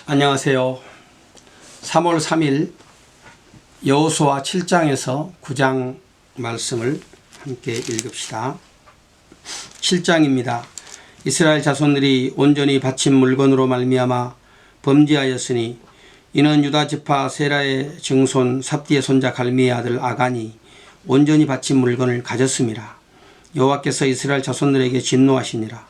안녕하세요. 3월 3일 여호수아 7장에서 9장 말씀을 함께 읽읍시다. 7장입니다. 이스라엘 자손들이 온전히 바친 물건으로 말미암아 범죄하였으니 이는 유다 지파 세라의 증손 삽디의 손자 갈미의 아들 아간이 온전히 바친 물건을 가졌음이라. 여호와께서 이스라엘 자손들에게 진노하시니라.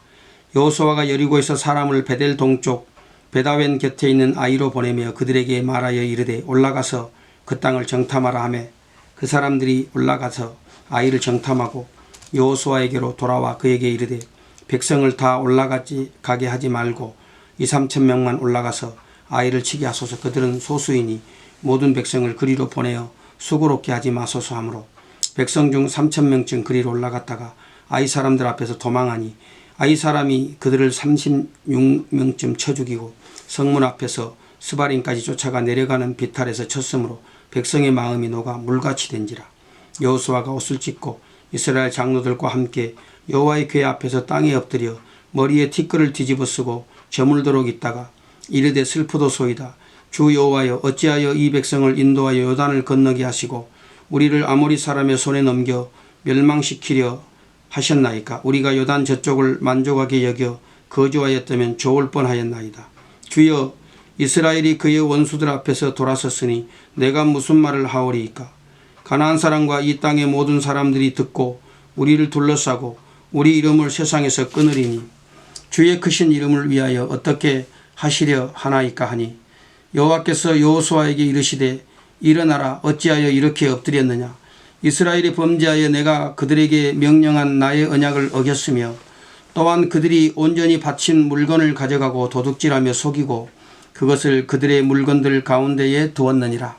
여호수아가 여리고에서 사람을 베델 동쪽 베다웬 곁에 있는 아이로 보내며 그들에게 말하여 이르되 올라가서 그 땅을 정탐하라 하며 그 사람들이 올라가서 아이를 정탐하고 여호수아에게로 돌아와 그에게 이르되 백성을 다 가게 하지 말고 2-3천 명만 올라가서 아이를 치게 하소서. 그들은 소수이니 모든 백성을 그리로 보내어 수고롭게 하지 마소서 하므로 백성 중 3,000명쯤 그리로 올라갔다가 아이 사람들 앞에서 도망하니 아이 사람이 그들을 36명쯤 쳐 죽이고 성문 앞에서 스바림까지 쫓아가 내려가는 비탈에서 쳤으므로 백성의 마음이 녹아 물같이 된지라. 여호수아가 옷을 찢고 이스라엘 장로들과 함께 여호와의 궤 앞에서 땅에 엎드려 머리에 티끌을 뒤집어 쓰고 저물도록 있다가 이르되 슬프도소이다. 주 여호와여 어찌하여 이 백성을 인도하여 요단을 건너게 하시고 우리를 아모리 사람의 손에 넘겨 멸망시키려 하셨나이까. 우리가 요단 저쪽을 만족하게 여겨 거주하였다면 좋을 뻔하였나이다. 주여 이스라엘이 그의 원수들 앞에서 돌아섰으니 내가 무슨 말을 하오리이까. 가나안 사람과 이 땅의 모든 사람들이 듣고 우리를 둘러싸고 우리 이름을 세상에서 끊으리니 주의 크신 이름을 위하여 어떻게 하시려 하나이까 하니 여호와께서 여호수아에게 이르시되 일어나라. 어찌하여 이렇게 엎드렸느냐. 이스라엘이 범죄하여 내가 그들에게 명령한 나의 언약을 어겼으며 또한 그들이 온전히 바친 물건을 가져가고 도둑질하며 속이고 그것을 그들의 물건들 가운데에 두었느니라.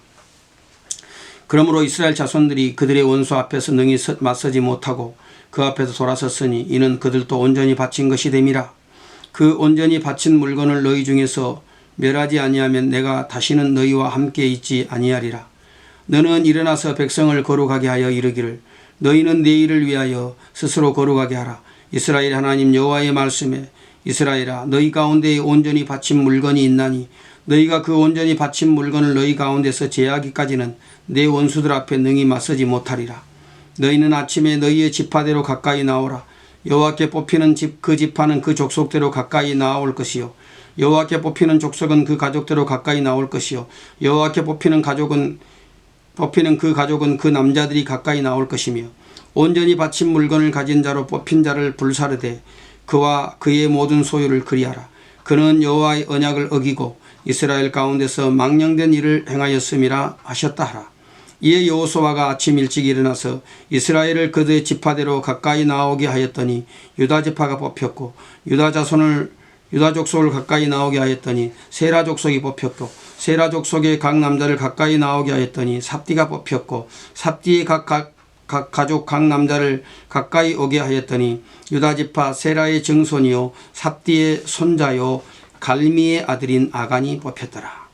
그러므로 이스라엘 자손들이 그들의 원수 앞에서 능히 맞서지 못하고 그 앞에서 돌아섰으니 이는 그들도 온전히 바친 것이 됨이라. 그 온전히 바친 물건을 너희 중에서 멸하지 아니하면 내가 다시는 너희와 함께 있지 아니하리라. 너는 일어나서 백성을 거룩하게 하여 이르기를 너희는 내 일을 위하여 스스로 거룩하게 하라. 이스라엘 하나님 여호와의 말씀에 이스라엘아 너희 가운데에 온전히 바친 물건이 있나니 너희가 그 온전히 바친 물건을 너희 가운데서 제하기까지는 내 원수들 앞에 능히 맞서지 못하리라. 너희는 아침에 너희의 지파대로 가까이 나오라. 여호와께 뽑히는 그 지파는 그 족속대로 가까이 나올 것이요 여호와께 뽑히는 족속은 그 가족대로 가까이 나올 것이요 여호와께 뽑히는 그 가족은 그 남자들이 가까이 나올 것이며 온전히 바친 물건을 가진 자로 뽑힌 자를 불사르되 그와 그의 모든 소유를 그리하라. 그는 여호와의 언약을 어기고 이스라엘 가운데서 망령된 일을 행하였음이라 하셨다 하라. 이에 여호수아가 아침 일찍 일어나서 이스라엘을 그들의 지파대로 가까이 나오게 하였더니 유다 지파가 뽑혔고 유다 족속을 가까이 나오게 하였더니 세라 족속이 뽑혔고 세라 족속의 각 남자를 가까이 나오게 하였더니 삽디가 뽑혔고 삽디의 각 가족 각 남자를 가까이 오게 하였더니 유다 지파 세라의 증손이요 삽디의 손자요 갈미의 아들인 아간이 뽑혔더라.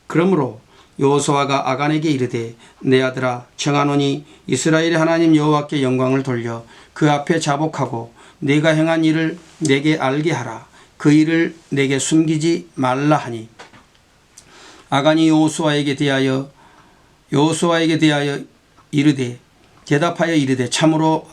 그러므로 여호수아가 아간에게 이르되 내 아들아 청하노니 이스라엘의 하나님 여호와께 영광을 돌려 그 앞에 자복하고 내가 행한 일을 내게 알게 하라. 그 일을 내게 숨기지 말라 하니 아간이 여호수아에게 대하여 이르되 대답하여 이르되 참으로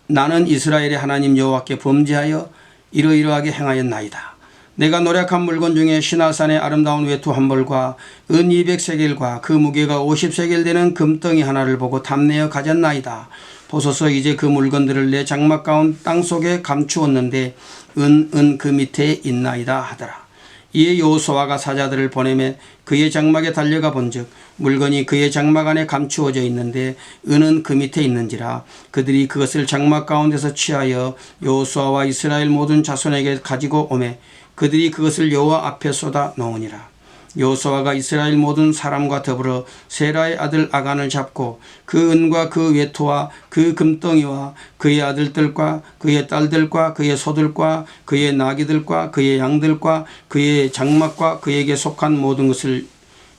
나는 이스라엘의 하나님 여호와께 범죄하여 이러이러하게 행하였나이다. 내가 노력한 물건 중에 시나산의 아름다운 외투 한 벌과 은 200세겔과 그 무게가 50세겔 되는 금덩이 하나를 보고 탐내어 가졌나이다. 보소서 이제 그 물건들을 내 장막 가운 땅속에 감추었는데 은 그 밑에 있나이다 하더라. 이에 여호수아가 사자들을 보내며 그의 장막에 달려가 본즉 물건이 그의 장막 안에 감추어져 있는데 은은 그 밑에 있는지라. 그들이 그것을 장막 가운데서 취하여 여호수아와 이스라엘 모든 자손에게 가지고 오매 그들이 그것을 여호와 앞에 쏟아 놓으니라. 여호수아가 이스라엘 모든 사람과 더불어 세라의 아들 아간을 잡고 그 은과 그 외투와 그 금덩이와 그의 아들들과 그의 딸들과 그의 소들과 그의 나귀들과 그의 양들과 그의 장막과 그에게 속한 모든 것을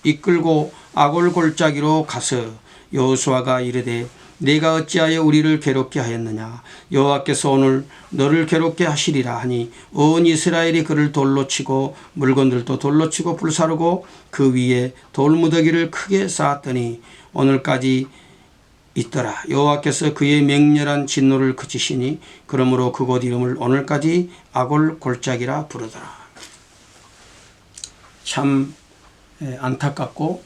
이끌고 아골 골짜기로 가서 여호수아가 이르되 내가 어찌하여 우리를 괴롭게 하였느냐. 여호와께서 오늘 너를 괴롭게 하시리라 하니 온 이스라엘이 그를 돌로 치고 물건들도 돌로 치고 불사르고 그 위에 돌무더기를 크게 쌓았더니 오늘까지 있더라. 여호와께서 그의 맹렬한 진노를 그치시니 그러므로 그곳 이름을 오늘까지 아골 골짜기라 부르더라. 참 안타깝고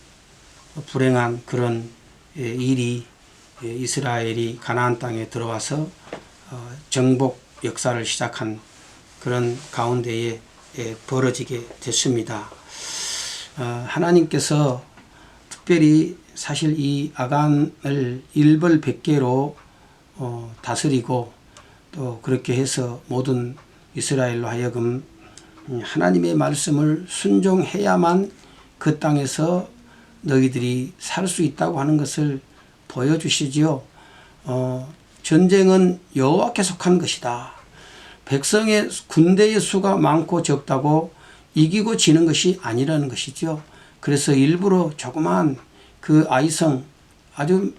불행한 그런 일이 이스라엘이 가나안 땅에 들어와서 정복 역사를 시작한 그런 가운데에 벌어지게 됐습니다. 하나님께서 특별히 사실 이 아간을 일벌백계로 다스리고 또 그렇게 해서 모든 이스라엘로 하여금 하나님의 말씀을 순종해야만 그 땅에서 너희들이 살 수 있다고 하는 것을 보여주시지요. 전쟁은 여호와께 속한 것이다. 백성의 군대의 수가 많고 적다고 이기고 지는 것이 아니라는 것이죠. 그래서 일부러 조그만 그 아이성, 아주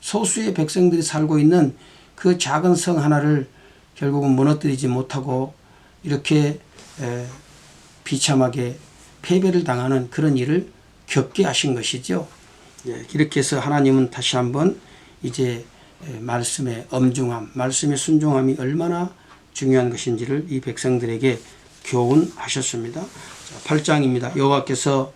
소수의 백성들이 살고 있는 그 작은 성 하나를 결국은 무너뜨리지 못하고 이렇게 비참하게 패배를 당하는 그런 일을 겪게 하신 것이죠. 이렇게 해서 하나님은 다시 한번 이제 말씀의 엄중함, 말씀의 순종함이 얼마나 중요한 것인지를 이 백성들에게 교훈하셨습니다. 8장입니다. 여호와께서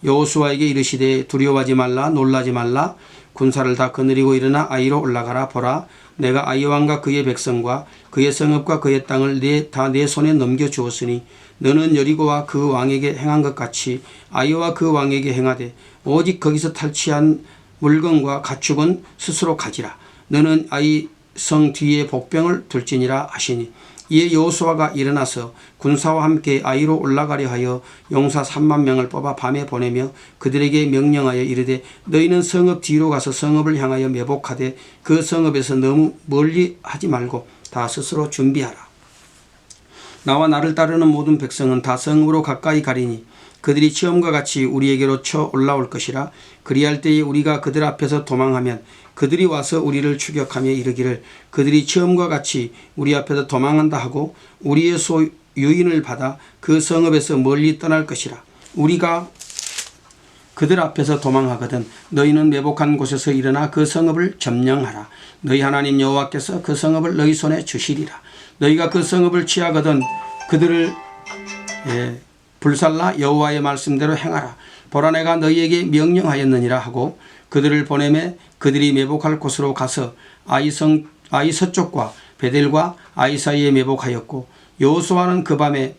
여호수아에게 이르시되 두려워하지 말라, 놀라지 말라. 군사를 다 거느리고 일어나 아이로 올라가라. 보라, 내가 아이 왕과 그의 백성과 그의 성읍과 그의 땅을 다 내 손에 넘겨주었으니 너는 여리고와 그 왕에게 행한 것 같이 아이와 그 왕에게 행하되 오직 거기서 탈취한 물건과 가축은 스스로 가지라. 너는 아이 성 뒤에 복병을 둘지니라 하시니 이에 여호수아가 일어나서 군사와 함께 아이로 올라가려 하여 용사 3만 명을 뽑아 밤에 보내며 그들에게 명령하여 이르되 너희는 성읍 뒤로 가서 성읍을 향하여 매복하되 그 성읍에서 너무 멀리 하지 말고 다 스스로 준비하라. 나와 나를 따르는 모든 백성은 다 성읍으로 가까이 가리니 그들이 처음과 같이 우리에게로 쳐 올라올 것이라. 그리할 때에 우리가 그들 앞에서 도망하면 그들이 와서 우리를 추격하며 이르기를 그들이 처음과 같이 우리 앞에서 도망한다 하고 우리의 유인을 받아 그 성읍에서 멀리 떠날 것이라. 우리가 그들 앞에서 도망하거든 너희는 매복한 곳에서 일어나 그 성읍을 점령하라. 너희 하나님 여호와께서 그 성읍을 너희 손에 주시리라. 너희가 그 성읍을 취하거든 그들을 불살라 여호와의 말씀대로 행하라. 보라, 내가 너희에게 명령하였느니라 하고 그들을 보내매 그들이 매복할 곳으로 가서 아이 서쪽과 베델과 아이 사이에 매복하였고 여호수아는 그 밤에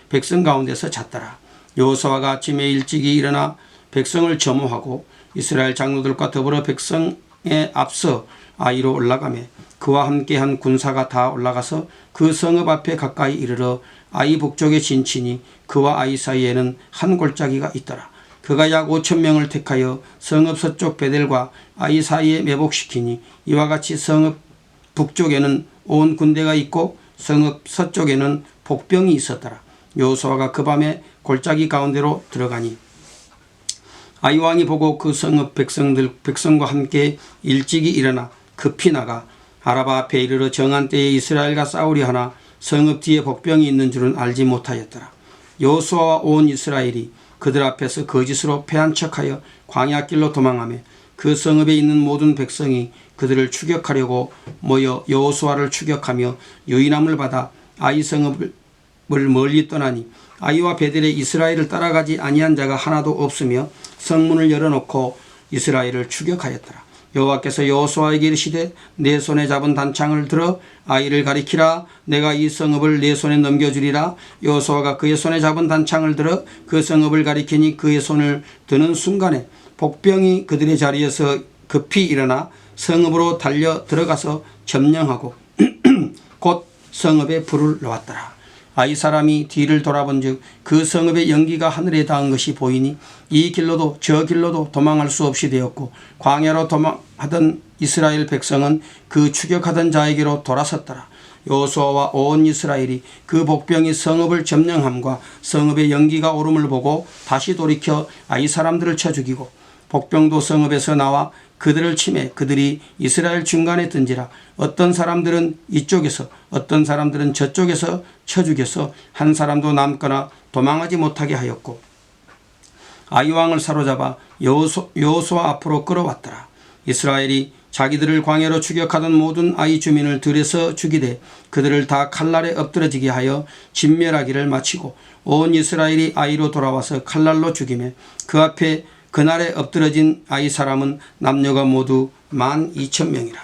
백성 가운데서 잤더라. 여호수아가 아침에 일찍이 일어나 백성을 점호하고 이스라엘 장로들과 더불어 백성에 앞서 아이로 올라가매 그와 함께한 군사가 다 올라가서 그 성읍 앞에 가까이 이르러 아이 북쪽에 진치니 그와 아이 사이에는 한 골짜기가 있더라. 그가 약 5,000명을 택하여 성읍 서쪽 베델과 아이 사이에 매복시키니 이와 같이 성읍 북쪽에는 온 군대가 있고 성읍 서쪽에는 복병이 있었더라. 여호수아가 그 밤에 골짜기 가운데로 들어가니 아이 왕이 보고 그 성읍 백성과 함께 일찍이 일어나 급히 나가 아라바 앞에 이르러 정한 때에 이스라엘과 싸우려 하나 성읍 뒤에 복병이 있는 줄은 알지 못하였더라. 여호수아와 온 이스라엘이 그들 앞에서 거짓으로 패한 척하여 광야길로 도망하며 그 성읍에 있는 모든 백성이 그들을 추격하려고 모여 여호수아를 추격하며 유인함을 받아 아이 성읍을 멀리 떠나니 아이와 베델에 이스라엘을 따라가지 아니한 자가 하나도 없으며 성문을 열어놓고 이스라엘을 추격하였더라. 여호와께서 여호수아에게 이르시되 내 손에 잡은 단창을 들어 아이를 가리키라. 내가 이 성읍을 내 손에 넘겨주리라. 여호수아가 그의 손에 잡은 단창을 들어 그 성읍을 가리키니 그의 손을 드는 순간에 복병이 그들의 자리에서 급히 일어나 성읍으로 달려 들어가서 점령하고 곧 성읍에 불을 놓았더라. 아이 사람이 뒤를 돌아본즉 그 성읍의 연기가 하늘에 닿은 것이 보이니 이 길로도 저 길로도 도망할 수 없이 되었고 광야로 도망하던 이스라엘 백성은 그 추격하던 자에게로 돌아섰더라. 여호수아와 온 이스라엘이 그 복병이 성읍을 점령함과 성읍의 연기가 오름을 보고 다시 돌이켜 아이 사람들을 쳐 죽이고 복병도 성읍에서 나와 그들을 치매 그들이 이스라엘 중간에 든지라. 어떤 사람들은 이쪽에서 어떤 사람들은 저쪽에서 쳐 죽여서 한 사람도 남거나 도망하지 못하게 하였고 아이 왕을 사로잡아 여호수아 앞으로 끌어왔더라. 이스라엘이 자기들을 광야로 추격하던 모든 아이 주민을 들여서 죽이되 그들을 다 칼날에 엎드러지게 하여 진멸하기를 마치고 온 이스라엘이 아이로 돌아와서 칼날로 죽이매 그 앞에 그날에 엎드러진 아이 사람은 남녀가 모두 12,000명이라.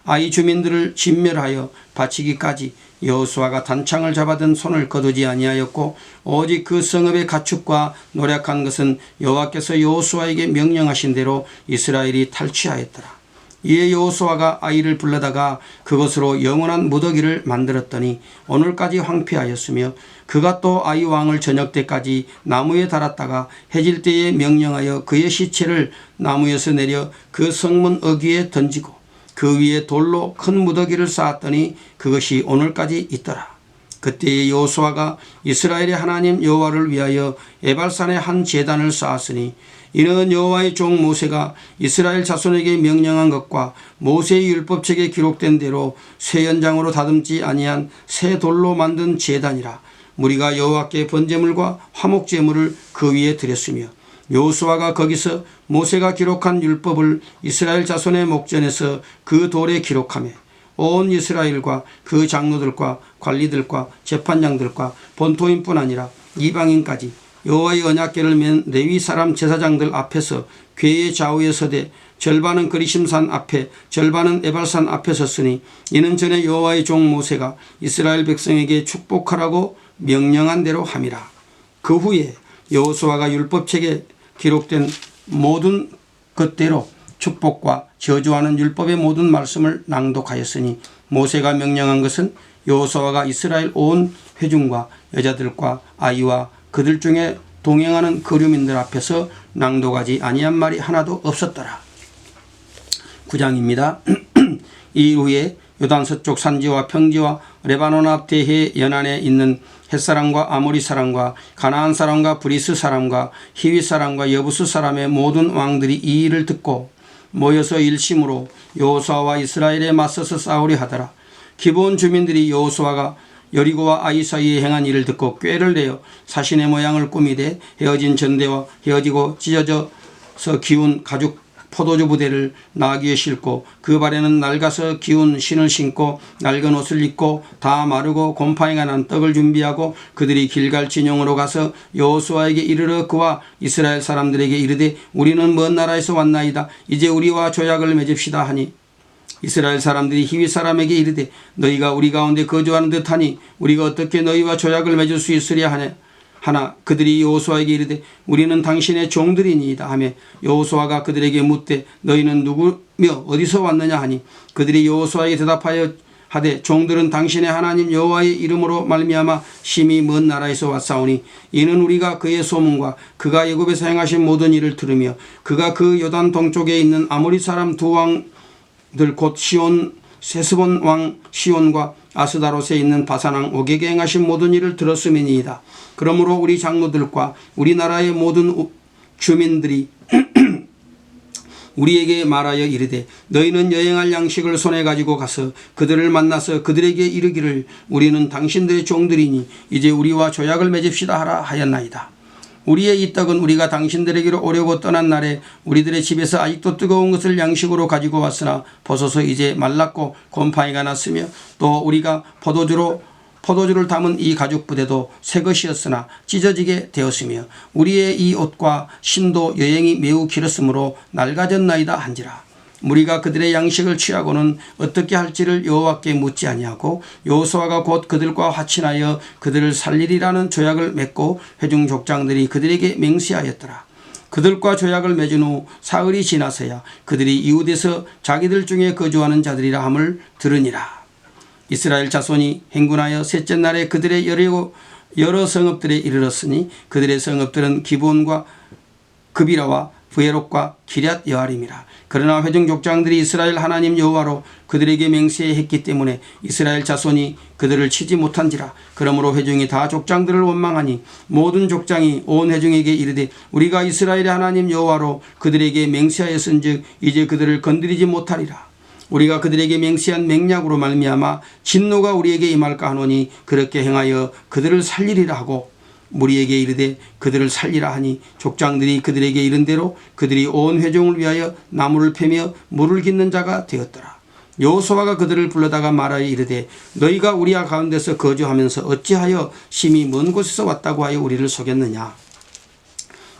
아이 주민들을 진멸하여 바치기까지 여호수아가 단창을 잡아든 손을 거두지 아니하였고 오직 그 성읍의 가축과 노략한 것은 여호와께서 여호수아에게 명령하신 대로 이스라엘이 탈취하였더라. 이에 여호수아가 아이를 불러다가 그것으로 영원한 무더기를 만들었더니 오늘까지 황폐하였으며 그가 또 아이 왕을 저녁 때까지 나무에 달았다가 해질 때에 명령하여 그의 시체를 나무에서 내려 그 성문 어귀에 던지고 그 위에 돌로 큰 무더기를 쌓았더니 그것이 오늘까지 있더라. 그때에 여호수아가 이스라엘의 하나님 여호와를 위하여 에발산에 한 제단을 쌓았으니 이는 여호와의 종 모세가 이스라엘 자손에게 명령한 것과 모세의 율법책에 기록된 대로 새 연장으로 다듬지 아니한 새 돌로 만든 제단이라. 무리가 여호와께 번제물과 화목제물을 그 위에 드렸으며 여호수아가 거기서 모세가 기록한 율법을 이스라엘 자손의 목전에서 그 돌에 기록하며 온 이스라엘과 그 장로들과 관리들과 재판장들과 본토인뿐 아니라 이방인까지 여호와의 언약궤를 맨 레위 사람 제사장들 앞에서 궤의 좌우에 서되 절반은 그리심산 앞에 절반은 에발산 앞에 섰으니 이는 전에 여호와의 종 모세가 이스라엘 백성에게 축복하라고 명령한 대로 함이라. 그 후에 여호수아가 율법책에 기록된 모든 것대로 축복과 저주하는 율법의 모든 말씀을 낭독하였으니 모세가 명령한 것은 여호수아가 이스라엘 온 회중과 여자들과 아이와 그들 중에 동행하는 거류민들 앞에서 낭독하지 아니한 말이 하나도 없었더라. 9장입니다. 이후에 요단 서쪽 산지와 평지와 레바논 앞 대해 연안에 있는 햇사람과 아모리 사람과 가나안 사람과 브리스 사람과 히위 사람과 여부스 사람의 모든 왕들이 이 일을 듣고 모여서 일심으로 여호수아와 이스라엘에 맞서서 싸우려 하더라. 기브온 주민들이 여호수아가 여리고와 아이 사이에 행한 일을 듣고 꾀를 내어 사신의 모양을 꾸미되 헤어진 전대와 헤어지고 찢어져서 기운 가죽 포도주 부대를 나귀에 싣고 그 발에는 낡아서 기운 신을 신고 낡은 옷을 입고 다 마르고 곰팡이가 난 떡을 준비하고 그들이 길갈 진영으로 가서 여호수아에게 이르러 그와 이스라엘 사람들에게 이르되 우리는 먼 나라에서 왔나이다. 이제 우리와 조약을 맺읍시다 하니 이스라엘 사람들이 히위 사람에게 이르되 너희가 우리 가운데 거주하는 듯하니 우리가 어떻게 너희와 조약을 맺을 수 있으랴 하나 그들이 여호수아에게 이르되 우리는 당신의 종들이니이다 하며 여호수아가 그들에게 묻되 너희는 누구며 어디서 왔느냐 하니 그들이 여호수아에게 대답하여 하되 종들은 당신의 하나님 여호와의 이름으로 말미암아 심히 먼 나라에서 왔사오니 이는 우리가 그의 소문과 그가 애굽에서 행하신 모든 일을 들으며 그가 그 요단 동쪽에 있는 아모리 사람 두 왕들 곧 시온 세스본 왕 시온과 아스다롯에 있는 바산 왕 옥에게 행하신 모든 일을 들었음이니이다. 그러므로 우리 장로들과 우리나라의 모든 주민들이 우리에게 말하여 이르되 너희는 여행할 양식을 손에 가지고 가서 그들을 만나서 그들에게 이르기를 우리는 당신들의 종들이니 이제 우리와 조약을 맺읍시다 하라 하였나이다. 우리의 이 떡은 우리가 당신들에게로 오려고 떠난 날에 우리들의 집에서 아직도 뜨거운 것을 양식으로 가지고 왔으나 벗어서 이제 말랐고 곰팡이가 났으며 또 우리가 포도주를 담은 이 가죽 부대도 새 것이었으나 찢어지게 되었으며 우리의 이 옷과 신도 여행이 매우 길었으므로 낡아졌나이다 한지라. 무리가 그들의 양식을 취하고는 어떻게 할지를 여호와께 묻지 아니하고 여호수아가 곧 그들과 화친하여 그들을 살리리라는 조약을 맺고 회중 족장들이 그들에게 맹세하였더라. 그들과 조약을 맺은 후 사흘이 지나서야 그들이 이웃에서 자기들 중에 거주하는 자들이라 함을 들으니라. 이스라엘 자손이 행군하여 셋째 날에 그들의 여러 성읍들에 이르렀으니 그들의 성읍들은 기브온과 그비라와 부에롯과 기럇 여아림이라. 그러나 회중 족장들이 이스라엘 하나님 여호와로 그들에게 맹세했기 때문에 이스라엘 자손이 그들을 치지 못한지라. 그러므로 회중이 다 족장들을 원망하니 모든 족장이 온 회중에게 이르되 우리가 이스라엘의 하나님 여호와로 그들에게 맹세하였은즉 이제 그들을 건드리지 못하리라. 우리가 그들에게 맹세한 맹약으로 말미암아 진노가 우리에게 임할까 하노니 그렇게 행하여 그들을 살리리라 하고 무리에게 이르되 그들을 살리라 하니 족장들이 그들에게 이른 대로 그들이 온 회중을 위하여 나무를 패며 물을 깃는 자가 되었더라. 여호수아가 그들을 불러다가 말하여 이르되 너희가 우리와 가운데서 거주하면서 어찌하여 심히 먼 곳에서 왔다고 하여 우리를 속였느냐.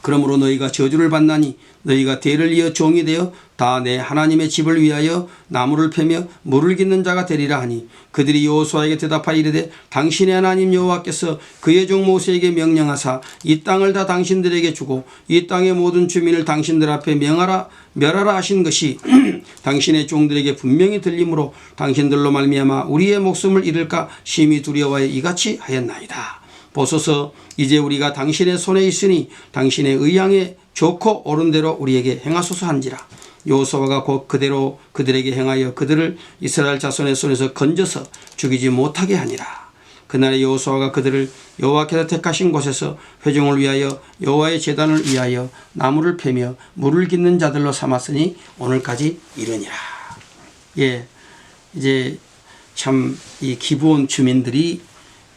그러므로 너희가 저주를 받나니 너희가 대를 이어 종이 되어 다 내 하나님의 집을 위하여 나무를 패며 물을 깃는 자가 되리라 하니 그들이 여호수아에게 대답하여 이르되 당신의 하나님 여호와께서 그의 종 모세에게 명령하사 이 땅을 다 당신들에게 주고 이 땅의 모든 주민을 당신들 앞에 멸하라 하신 것이 당신의 종들에게 분명히 들리므로 당신들로 말미암아 우리의 목숨을 잃을까 심히 두려워하여 이같이 하였나이다. 보소서 이제 우리가 당신의 손에 있으니 당신의 의향에 좋고 옳은 대로 우리에게 행하소서 한지라. 여호수아가 곧 그대로 그들에게 행하여 그들을 이스라엘 자손의 손에서 건져서 죽이지 못하게 하니라. 그날에 여호수아가 그들을 여호와께서 택하신 곳에서 회중을 위하여 여호와의 제단을 위하여 나무를 패며 물을 깃는 자들로 삼았으니 오늘까지 이르니라. 예, 이제 참 이 기브온 주민들이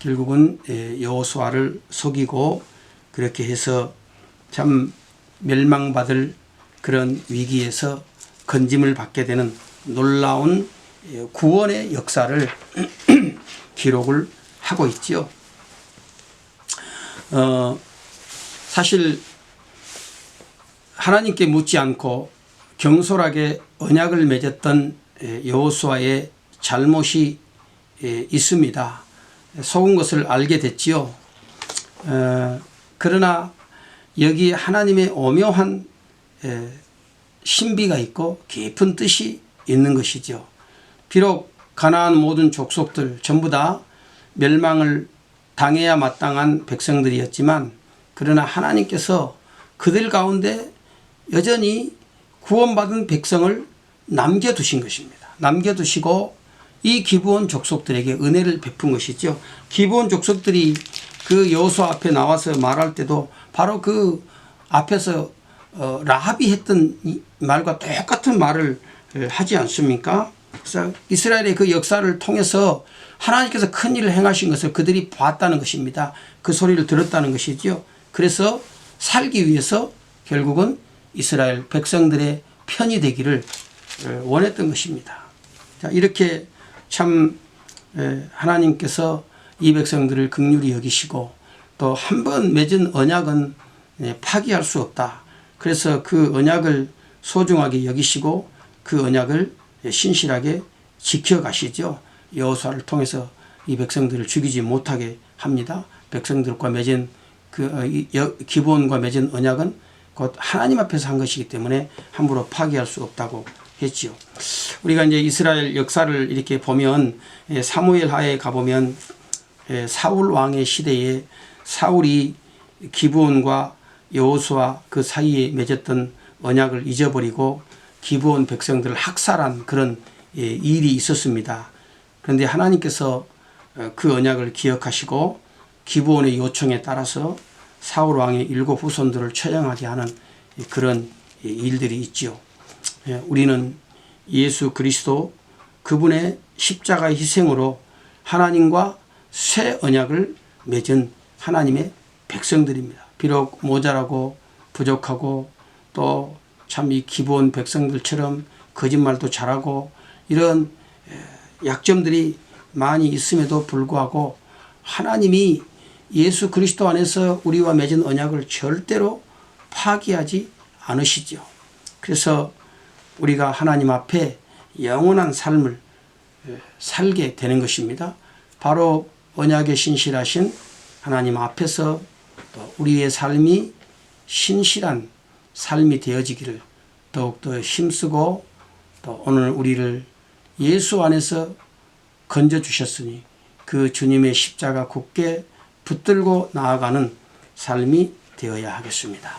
결국은 여호수아를 속이고 그렇게 해서 참 멸망받을 그런 위기에서 건짐을 받게 되는 놀라운 구원의 역사를 기록을 하고 있지요. 사실 하나님께 묻지 않고 경솔하게 언약을 맺었던 여호수아의 잘못이 있습니다. 속은 것을 알게 됐지요. 그러나 여기 하나님의 오묘한 신비가 있고 깊은 뜻이 있는 것이죠. 비록 가나안 모든 족속들 전부 다 멸망을 당해야 마땅한 백성들이었지만 그러나 하나님께서 그들 가운데 여전히 구원받은 백성을 남겨두신 것입니다. 남겨두시고 이 기브온 족속들에게 은혜를 베푼 것이죠. 기브온 족속들이 그 여호수아 앞에 나와서 말할 때도 바로 그 앞에서 라합이 했던 말과 똑같은 말을 하지 않습니까? 그래서 이스라엘의 그 역사를 통해서 하나님께서 큰 일을 행하신 것을 그들이 봤다는 것입니다. 그 소리를 들었다는 것이죠. 그래서 살기 위해서 결국은 이스라엘 백성들의 편이 되기를 원했던 것입니다. 자, 이렇게 참 하나님께서 이 백성들을 긍휼히 여기시고 또 한 번 맺은 언약은 파기할 수 없다. 그래서 그 언약을 소중하게 여기시고 그 언약을 신실하게 지켜가시죠. 여호수아를 통해서 이 백성들을 죽이지 못하게 합니다. 백성들과 맺은 기브온과 맺은 언약은 곧 하나님 앞에서 한 것이기 때문에 함부로 파기할 수 없다고 했지요. 우리가 이제 이스라엘 역사를 이렇게 보면 사무엘 하에 가보면 사울 왕의 시대에 사울이 기브온과 여호수아 그 사이에 맺었던 언약을 잊어버리고 기브온 백성들을 학살한 그런 일이 있었습니다. 그런데 하나님께서 그 언약을 기억하시고 기브온의 요청에 따라서 사울 왕의 7 후손들을 처형하게 하는 그런 일들이 있지요. 우리는 예수 그리스도 그분의 십자가의 희생으로 하나님과 새 언약을 맺은 하나님의 백성들입니다. 비록 모자라고 부족하고 또 참 이 기브온 백성들처럼 거짓말도 잘하고 이런 약점들이 많이 있음에도 불구하고 하나님이 예수 그리스도 안에서 우리와 맺은 언약을 절대로 파기하지 않으시죠. 그래서 우리가 하나님 앞에 영원한 삶을 살게 되는 것입니다. 바로 언약에 신실하신 하나님 앞에서 우리의 삶이 신실한 삶이 되어지기를 더욱더 힘쓰고 또 오늘 우리를 예수 안에서 건져주셨으니 그 주님의 십자가 굳게 붙들고 나아가는 삶이 되어야 하겠습니다.